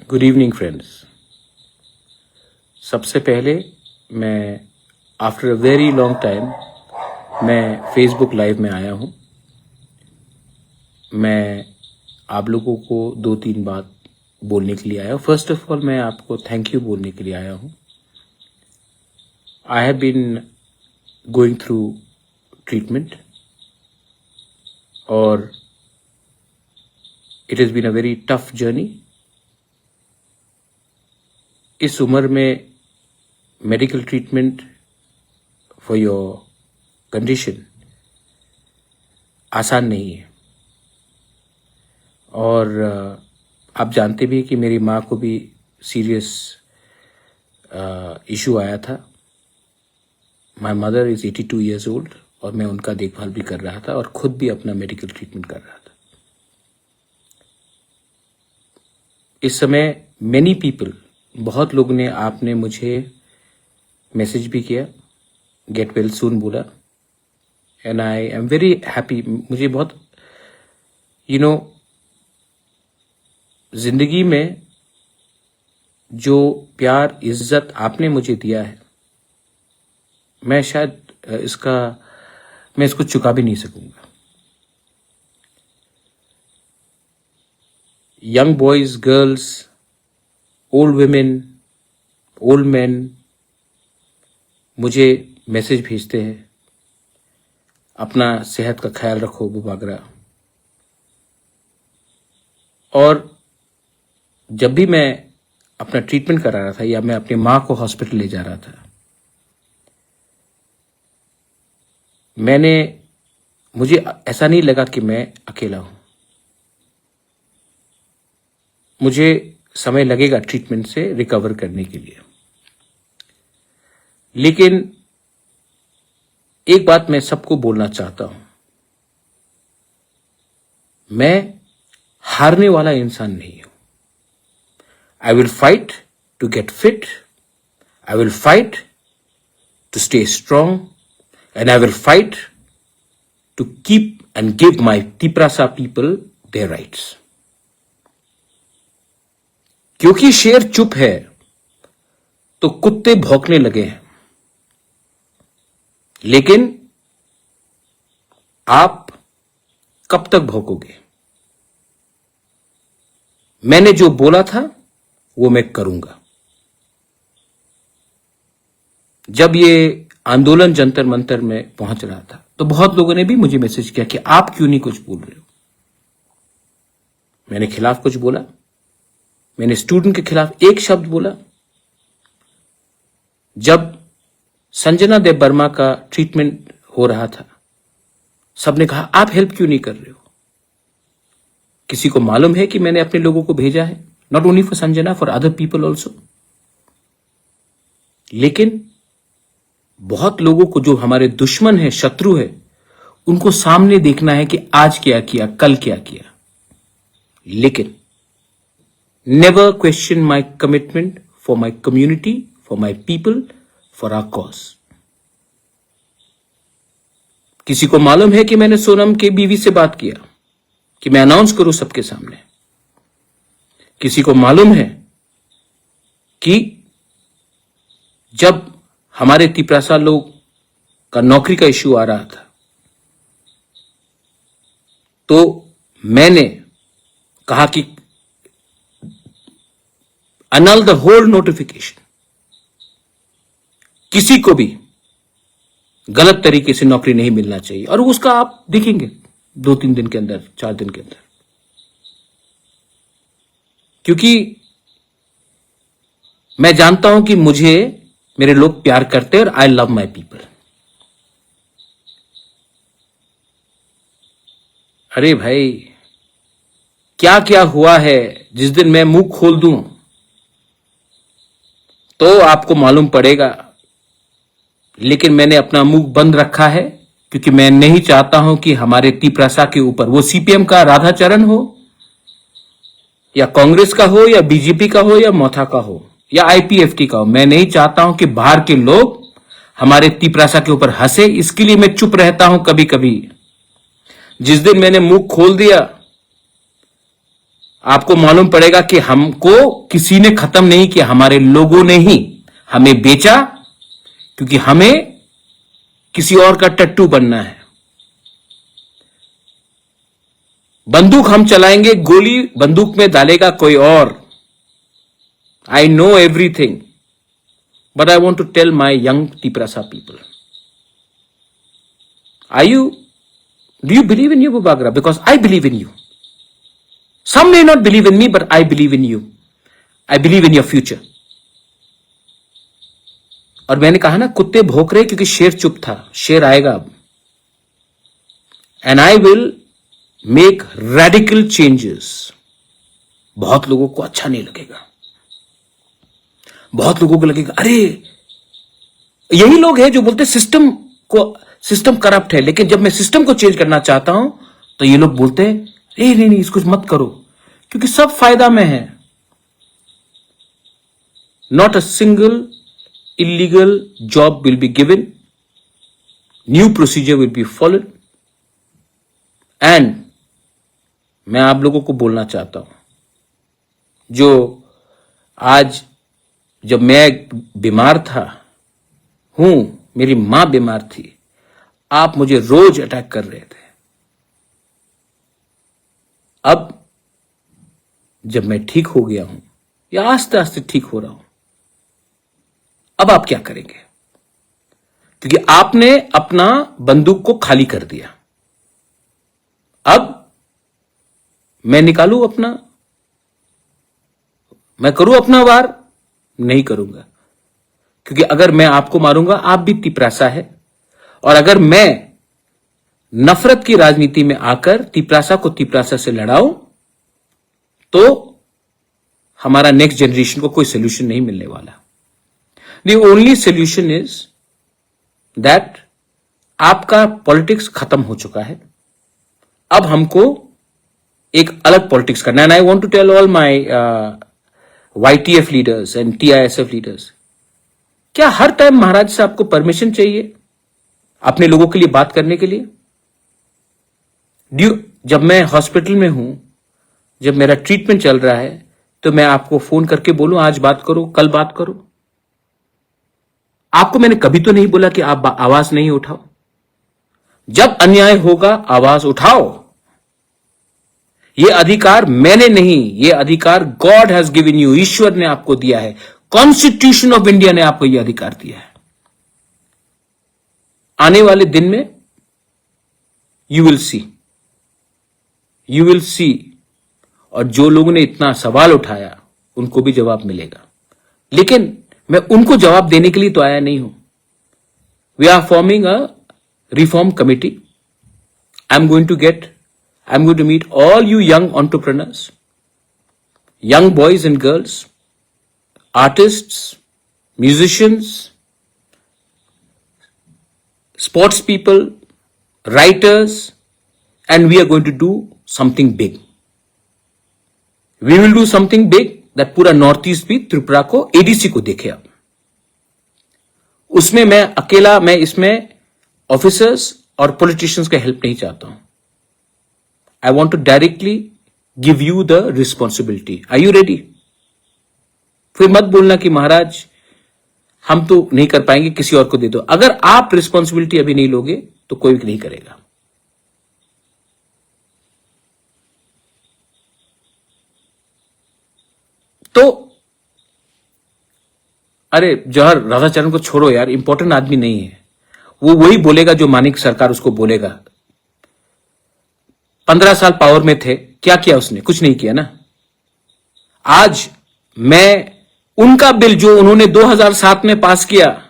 Good evening friends. सबसे पहले मैं after a very long time मैं फेसबुक लाइव में आया हूँ। मैं आप लोगों को 2-3 बात बोलने के लिए आया हूँ। फर्स्ट ऑफ ऑल मैं आपको थैंक यू बोलने के लिए आया हूँ। I have been going through treatment और it has been a very tough journey. इस उम्र में medical treatment for your condition आसान नहीं है और आप जानते भी हैं कि मेरी माँ को भी सीरियस इशू आया था। My mother is 82 years old और मैं उनका देखभाल भी कर रहा था और खुद भी अपना मेडिकल ट्रीटमेंट कर रहा था। इस समय मैनी पीपल, बहुत लोगों ने आपने मुझे मैसेज भी किया, गेट वेल सून बोला and I am very happy. मुझे बहुत जिंदगी में जो प्यार इज्जत आपने मुझे दिया है, मैं शायद मैं इसको चुका भी नहीं सकूंगा। Young boys, girls, old women, old man मुझे मैसेज भेजते हैं, अपना सेहत का ख्याल रखो बुबागरा। और जब भी मैं अपना ट्रीटमेंट करा रहा था या मैं अपनी माँ को हॉस्पिटल ले जा रहा था, मुझे ऐसा नहीं लगा कि मैं अकेला हूं। मुझे समय लगेगा ट्रीटमेंट से रिकवर करने के लिए, लेकिन एक बात मैं सबको बोलना चाहता हूं, मैं हारने वाला इंसान नहीं हूं। I will fight to get fit, I will fight to stay strong and I will fight to keep and give my Tiprasa people their rights. क्योंकि शेर चुप है तो कुत्ते भौंकने लगे हैं, लेकिन आप कब तक भौंकोगे? मैंने जो बोला था वो मैं करूंगा। जब ये आंदोलन जंतर मंतर में पहुंच रहा था तो बहुत लोगों ने भी मुझे मैसेज किया कि आप क्यों नहीं कुछ बोल रहे हो। मैंने खिलाफ कुछ बोला? मैंने स्टूडेंट के खिलाफ एक शब्द बोला? जब संजना देव वर्मा का ट्रीटमेंट हो रहा था, सबने कहा आप हेल्प क्यों नहीं कर रहे हो? किसी को मालूम है कि मैंने अपने लोगों को भेजा है, not only for Sanjana, for other people also. लेकिन बहुत लोगों को, जो हमारे दुश्मन है, शत्रु है, उनको सामने देखना है कि आज क्या किया, कल क्या किया। लेकिन never question my commitment for my community, for my people, for our cause. किसी को मालूम है कि मैंने सोनम के बीवी से बात किया कि मैं अनाउंस करूं सबके सामने। किसी को मालूम है कि जब हमारे तिपरासा लोग का नौकरी का इश्यू आ रहा था तो मैंने कहा कि annul the whole notification। किसी को भी गलत तरीके से नौकरी नहीं मिलना चाहिए, और उसका आप देखेंगे 2-3 दिन के अंदर, 4 दिन के अंदर। क्योंकि मैं जानता हूं कि मुझे मेरे लोग प्यार करते हैं और आई लव माई पीपल। अरे भाई, क्या क्या हुआ है, जिस दिन मैं मुंह खोल दूं तो आपको मालूम पड़ेगा। लेकिन मैंने अपना मुंह बंद रखा है क्योंकि मैं नहीं चाहता हूं कि हमारे तिपरासा के ऊपर, वो सीपीएम का राधाचरण हो या कांग्रेस का हो या बीजेपी का हो या मोथा का हो या आईपीएफटी का हो, मैं नहीं चाहता हूं कि बाहर के लोग हमारे तिपरासा के ऊपर हंसे। इसके लिए मैं चुप रहता हूं कभी कभी। जिस दिन मैंने मुंह खोल दिया, आपको मालूम पड़ेगा कि हमको किसी ने खत्म नहीं किया, हमारे लोगों ने ही हमें बेचा, क्योंकि हमें किसी और का टट्टू बनना है। बंदूक हम चलाएंगे, गोली बंदूक में डालेगा कोई और। I know everything, but I want to tell my young Tiprasa people, do you believe in you, Bubagra? Because I believe in you. Some may not believe in me, but I believe in you. I believe in your future. और मैंने कहा ना, कुत्ते भौंक रहे क्योंकि शेर चुप था, शेर आएगा अब। And I will make radical changes. बहुत लोगों को अच्छा नहीं लगेगा, बहुत लोगों को लगेगा अरे, यही लोग हैं जो बोलते सिस्टम करप्ट है, लेकिन जब मैं सिस्टम को चेंज करना चाहता हूं तो ये लोग बोलते हैं नहीं इसको मत करो, क्योंकि सब फायदा में है। Not a single illegal job will be given, new procedure will be followed. And मैं आप लोगों को बोलना चाहता हूं, जो आज जब मैं बीमार था, मेरी मां बीमार थी, आप मुझे रोज अटैक कर रहे थे। अब जब मैं ठीक हो गया हूं, या आस्ते आस्ते ठीक हो रहा हूं, अब आप क्या करेंगे? क्योंकि आपने अपना बंदूक को खाली कर दिया। अब मैं निकालूं अपना, मैं करूं अपना वार? नहीं करूंगा, क्योंकि अगर मैं आपको मारूंगा, आप भी तिपरासा है, और अगर मैं नफरत की राजनीति में आकर तिपरासा को तिपरासा से लड़ाऊं तो हमारा नेक्स्ट जनरेशन को कोई सोल्यूशन नहीं मिलने वाला। The only solution is that आपका पॉलिटिक्स खत्म हो चुका है, अब हमको एक अलग पॉलिटिक्स करना है। And I want to tell all my YTF leaders and TISF leaders, क्या हर टाइम महाराज से आपको परमिशन चाहिए अपने लोगों के लिए बात करने के लिए? जब मैं हॉस्पिटल में हूं, जब मेरा ट्रीटमेंट चल रहा है, तो मैं आपको फोन करके बोलूं आज बात करो, कल बात करो? आपको मैंने कभी तो नहीं बोला कि आप आवाज नहीं उठाओ। जब अन्याय होगा आवाज उठाओ। यह अधिकार मैंने नहीं, यह अधिकार गॉड हैज गिवन यू, ईश्वर ने आपको दिया है, कॉन्स्टिट्यूशन ऑफ इंडिया ने आपको यह अधिकार दिया है। आने वाले दिन में यू विल सी, और जो लोगों ने इतना सवाल उठाया उनको भी जवाब मिलेगा। लेकिन मैं उनको जवाब देने के लिए तो आया नहीं हूं। We are forming a reform committee. I am going to meet all you young entrepreneurs, young boys and girls, artists, musicians, sports people, writers, and we are going to do something big. We will do something big that पूरा north east भी त्रिपुरा को, ADC को देखे। अब उसमें मैं इसमें officers और पॉलिटिशियंस का हेल्प नहीं चाहता हूं। I want to directly give you the responsibility. Are you ready? फिर मत बोलना कि महाराज हम तो नहीं कर पाएंगे, किसी और को दे दो। अगर आप रिस्पॉन्सिबिलिटी अभी नहीं लोगे तो कोई भी नहीं करेगा। तो अरे जौहर राधाचरण को छोड़ो यार, इंपॉर्टेंट आदमी नहीं है वो। वही बोलेगा जो मानिक सरकार उसको बोलेगा। 15 साल पावर में थे, क्या किया उसने? कुछ नहीं किया ना। आज मैं उनका बिल जो उन्होंने 2007 में पास किया,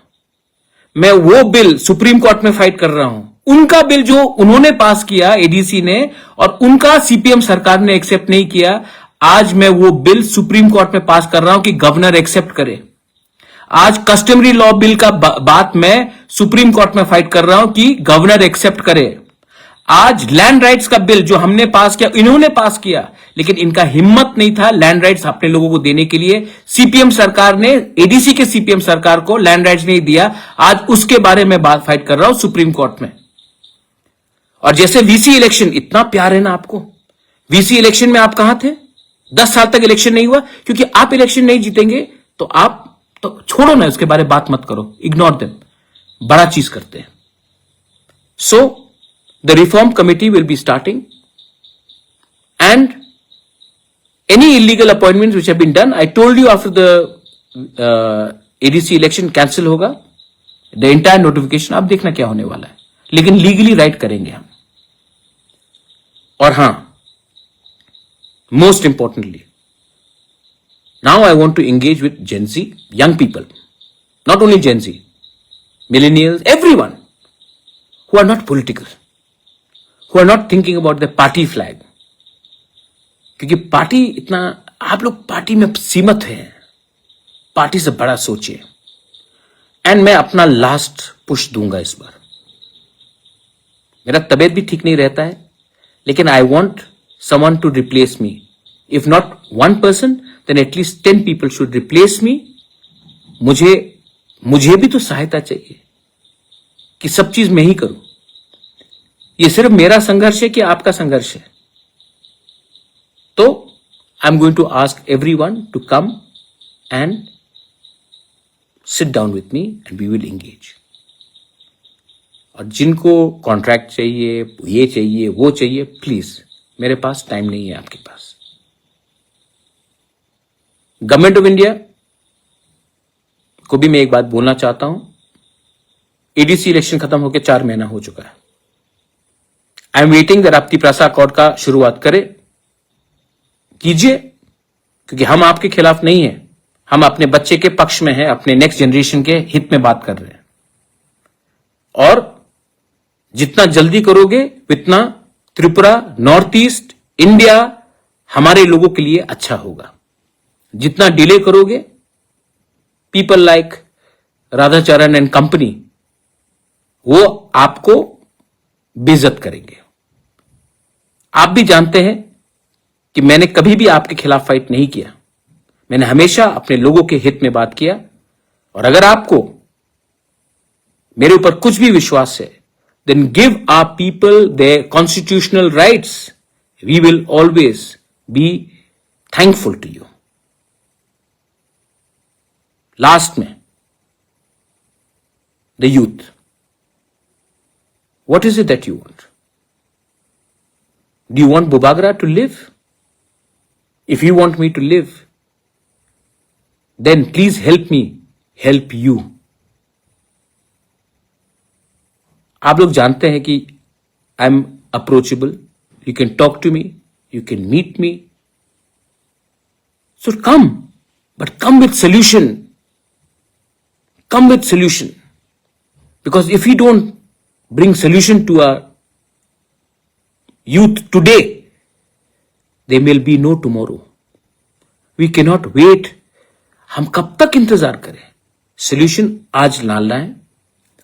मैं वो बिल सुप्रीम कोर्ट में फाइट कर रहा हूं। उनका बिल जो उन्होंने पास किया ADC ने, और उनका CPM सरकार ने एक्सेप्ट नहीं किया, आज मैं वो बिल सुप्रीम कोर्ट में पास कर रहा हूं कि गवर्नर एक्सेप्ट करे। आज कस्टमरी लॉ बिल का बात मैं सुप्रीम कोर्ट में फाइट कर रहा हूं कि गवर्नर एक्सेप्ट करे। आज लैंड राइट्स का बिल जो हमने पास किया, इन्होंने पास किया, लेकिन इनका हिम्मत नहीं था लैंड राइट्स अपने लोगों को देने के लिए। CPM सरकार ने, ADC के CPM सरकार को लैंड राइट्स नहीं दिया। आज उसके बारे में बात फाइट कर रहा हूं सुप्रीम कोर्ट में। और जैसे VC इलेक्शन, इतना प्यार है ना आपको, VC इलेक्शन में आप कहां थे? 10 साल तक इलेक्शन नहीं हुआ क्योंकि आप इलेक्शन नहीं जीतेंगे तो आप तो छोड़ो ना, उसके बारे में बात मत करो, इग्नोर देम। बड़ा चीज करते हैं। So the reform committee will be starting and any illegal appointments which have been done, I told you after the ADC election cancel होगा, द एंटायर नोटिफिकेशन, आप देखना क्या होने वाला है, लेकिन लीगली राइट करेंगे हम। और हां, most importantly, now I want to engage with Gen Z, young people, not only Gen Z, millennials, everyone who are not political, who are not thinking about the party flag. क्योंकि party इतना, आप लोग party में सीमित हैं, party से बड़ा सोचिए। एंड मैं अपना लास्ट पुश दूंगा इस बार। मेरा तबीयत भी ठीक नहीं रहता है, लेकिन I want someone to replace me, if not one person, then at least 10 people should replace me. मुझे भी तो सहायता चाहिए कि सब चीज मैं ही करूं। ये सिर्फ मेरा संघर्ष है कि आपका संघर्ष है? तो I am going to ask everyone to come and sit down with me and we will engage. और जिनको कॉन्ट्रैक्ट चाहिए, ये चाहिए, वो चाहिए, प्लीज, मेरे पास टाइम नहीं है आपके पास। गवर्नमेंट ऑफ इंडिया को भी मैं एक बात बोलना चाहता हूं। एडीसी इलेक्शन खत्म होकर 4 महीना हो चुका है। आई एम वेटिंग दैट आप तिपरासा अकॉर्ड का शुरुआत कीजिए, क्योंकि हम आपके खिलाफ नहीं है, हम अपने बच्चे के पक्ष में हैं, अपने नेक्स्ट जनरेशन के हित में बात कर रहे हैं। और जितना जल्दी करोगे उतना त्रिपुरा, नॉर्थ ईस्ट, इंडिया हमारे लोगों के लिए अच्छा होगा। जितना डिले करोगे, people like Radhacharan and company वो आपको बेइज्जत करेंगे। आप भी जानते हैं कि मैंने कभी भी आपके खिलाफ फाइट नहीं किया, मैंने हमेशा अपने लोगों के हित में बात किया। और अगर आपको मेरे ऊपर कुछ भी विश्वास है, then give our people their constitutional rights, we will always be thankful to you. Last में, the youth, what is it that you want? Do you want Bubagra to live? If you want me to live, then please help me help you. आप लोग जानते हैं कि I am approachable. You can talk to me. You can meet me. So come, but come with solution. Come with solution. Because if we don't bring solution to our youth today, there will be no tomorrow. We cannot wait. हम कब तक इंतजार करें? Solution आज लाना है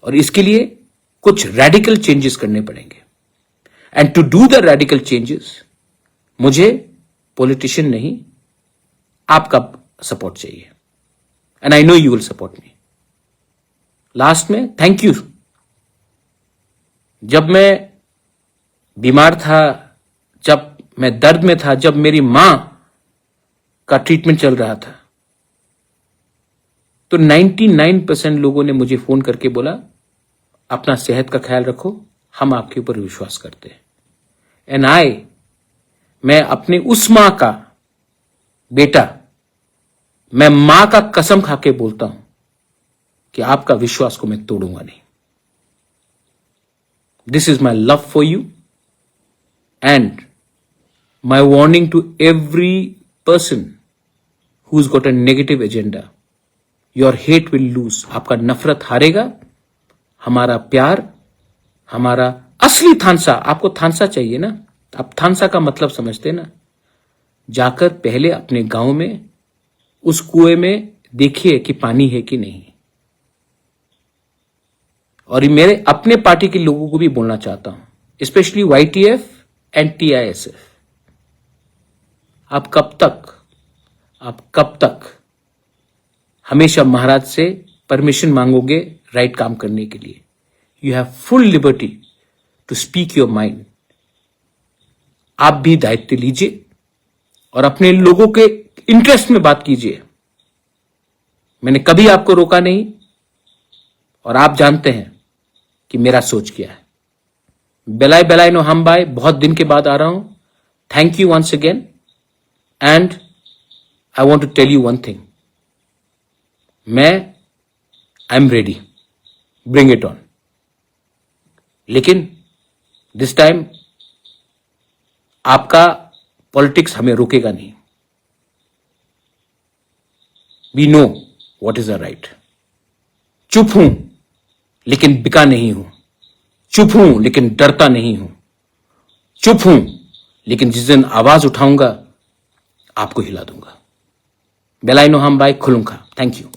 और इसके लिए कुछ रेडिकल चेंजेस करने पड़ेंगे। And to do the radical changes, मुझे पॉलिटिशियन नहीं, आपका सपोर्ट चाहिए। And I know you will support me. Last में थैंक यू। जब मैं बीमार था, जब मैं दर्द में था, जब मेरी मां का ट्रीटमेंट चल रहा था, तो 99% लोगों ने मुझे फोन करके बोला, अपना सेहत का ख्याल रखो, हम आपके ऊपर विश्वास करते हैं। एंड मैं अपने उस मां का बेटा, मैं मां का कसम खा के बोलता हूं कि आपका विश्वास को मैं तोड़ूंगा नहीं। This is my love for you and my warning to every person who's got a negative agenda. Your hate will lose. आपका नफरत हारेगा, हमारा प्यार, हमारा असली थानसा, आपको थानसा चाहिए ना, आप थानसा का मतलब समझते ना। जाकर पहले अपने गांव में उस कुएं में देखिए कि पानी है कि नहीं। और मेरे अपने पार्टी के लोगों को भी बोलना चाहता हूं, स्पेशली YTF एंड TISF, आप कब तक हमेशा महाराज से परमिशन मांगोगे राइट काम करने के लिए? You have full liberty to speak your mind. आप भी दायित्व लीजिए और अपने लोगों के इंटरेस्ट में बात कीजिए। मैंने कभी आपको रोका नहीं और आप जानते हैं कि मेरा सोच क्या है। बेलाय बेलाय नो हम बाय, बहुत दिन के बाद आ रहा हूं। Thank you once again and I want to tell you one thing, I am ready, bring it on. लेकिन दिस टाइम आपका पॉलिटिक्स हमें रोकेगा नहीं। We know what is the right. चुप हूं लेकिन बिका नहीं हूं, चुप हूं लेकिन डरता नहीं हूं, चुप हूं लेकिन जिस दिन आवाज उठाऊंगा आपको हिला दूंगा। बेलाय नो हम बाय, खुलुंखा। Thank you.